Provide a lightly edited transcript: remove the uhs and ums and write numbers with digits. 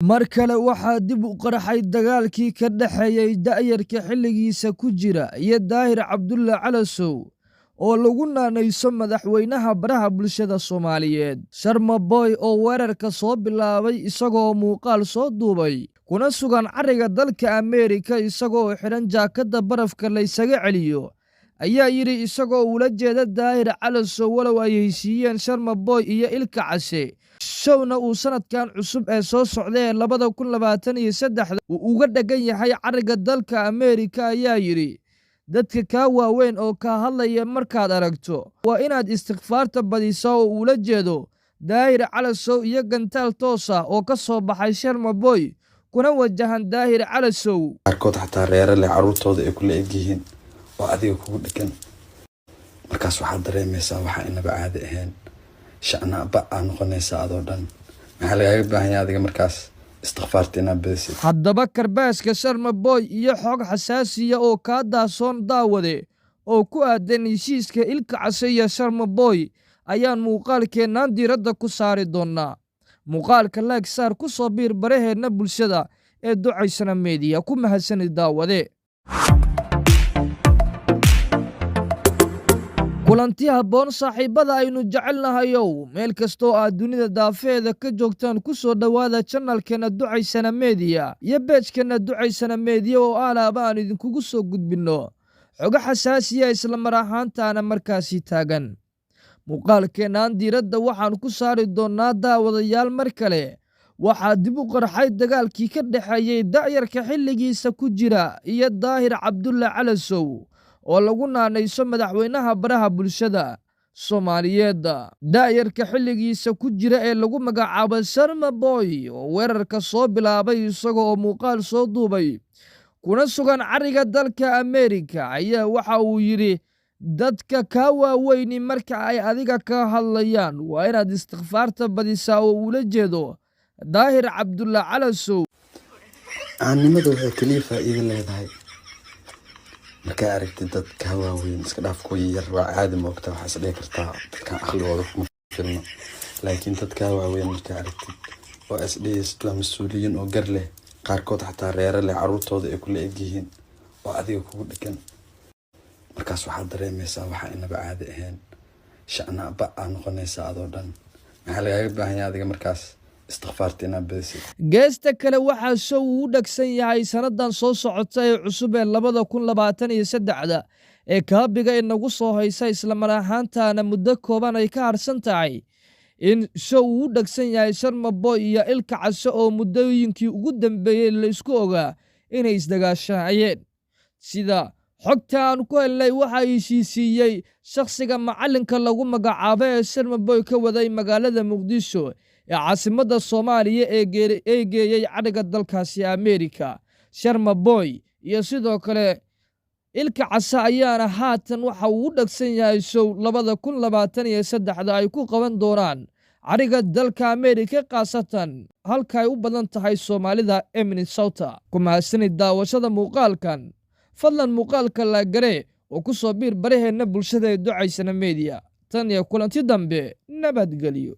mar kale waxaa dib u qarxay dagaalkii ka dhaxeeyay da'yarka xilligiisa ku jira iyo Daahir Cabdulle Calasow oo lagu naanayso madaxweynaha baraha bulshada Soomaaliyeed. Sharma Boy oo weerarka soo bilaabay isagoo muuqaal soo duubay kuna sugan cariga dalka Ameerika isagoo xiran jaakada barafka la isaga celiyo ayaa yiri isagoo ula jeeda Daahir Calasow walow ay heshiiyeen Sharma Boy iyo Ilka Case showna uu sanadkan cusub ee soo socday 2023 uu uga dhagan yahay cariga dalka Ameerika ayaa yiri dadka ka waaweyn oo ka hadlaya markaad aragto waa inaad istighfaarta badiso oo ula jeedo Daahir Calasow iyo gantaal toos ah oo ka soo baxay Sharma Boy kuna wajahan Daahir Calasow arkood xataa reer leh caruurtooda ay kula egyihiin oo adiga kugu dhagan markaas waxaad dareemaysaa waxa inaba caadi ahayn shacna baa noqonaysa adoo dhan maxaa laga baahan yahay adiga markaas istighfaartina badisid haddaba karbaaska Sharma Boy iyo xog xasaasiya oo ka daasoon daawade oo ku aadan heshiiska Ilka Case iyo Sharma Boy ayaan muuqaalkeenan diiradda ku saari doonaa muuqaalka like saar ku soo biir baraheena bulshada ee Ducaysana Media ku mahadsanid daawade kulanti habboon saaxiibada aynu jecelnahayow meel kastoo aad dunida daafeeda ka joogtaan ku soo dhawaada channelkeena Ducaysana Media iyo page-keena Ducaysana Media oo alaaba aan idinkugu soo gudbino xogo xasaasiya isla mar ahaantaana markaasi taagan muuqaalkeenan diiradda waxaan ku saari doonaa daawadayaal mar kale waxaa dib u qarxay dagaalkii ka dhaxeeyay da'yarka xilligiisa ku jira iyo Daahir Cabdulle Calasow oo lagu naanayso madaxweynaha baraha bulshada Soomaaliyeed. Daayarka xilligiisa ku jira ee lagu magacaabo Sharma Boy oo weerarka soo bilaabay isagoo muuqaal soo duubay kuna sugan cariga dalka Ameerika ayaa waxa uu yiri dadka ka waaweyn marka ay adiga ka hadlayaan waa inaad istighfaarta badisaa oo ula jeedo Daahir Cabdulle Calasow aanimadu waxay kaliya faa'iido leedahay marka aragtid dadka waaweyn iska dhaaf ku yar waa caadi moogta waxa isdheey kartaa dadka aqligooda kuma filno laakiin dadka waaweyn marka aragtid waa isdheey isla mas'uuliyiin oo gar leh qaarkood xataa reer leh caruurtooda ay kula egyihiin oo adiga kugu dhagan markaas waxaad dareemaysaa waxa inaba caadi ahayn shacna baa noqonaysa adoo dhan maxaa laga baahan yahay adiga markaas istighfaartina badisid geesta kale waxaa show uu dhagsan yahay sanadan soo socota ee cusub ee 2023 ee kaabiga inagu soo haysa isla mar ahaantaana muddo kooban ay ka harsan tahay in show uu dhagsan yahay Sharma Boy iyo Ilka Case oo muddooyinkii ugu dambeeyay la isku ogaa inay isdagaashayeen sida xogta aan ku helnay waxa heshiisiyay shakhsiga macalinka lagu magacaabo ee Sharma Boy ka waday magaalada Muqdisho ee caasimadda Soomaaliya ee geeyay cariga dalkaasi Ameerika. Sharma Boy iyo sidoo kale Ilka Case ayaana haatan waxa uu dhagsan yahay show 2023 ay ku qaban doonaan cariga dalka Ameerika qaasatan halka ay u badan tahay Soomaalida ee Minnesota. Ku mahadsanid daawashada muuqaalkan fadlan muuqaalka la gare oo ku soo biir baraheena bulshada ee Ducaysana Media tan iyo kulanti dambe nabadgelyo.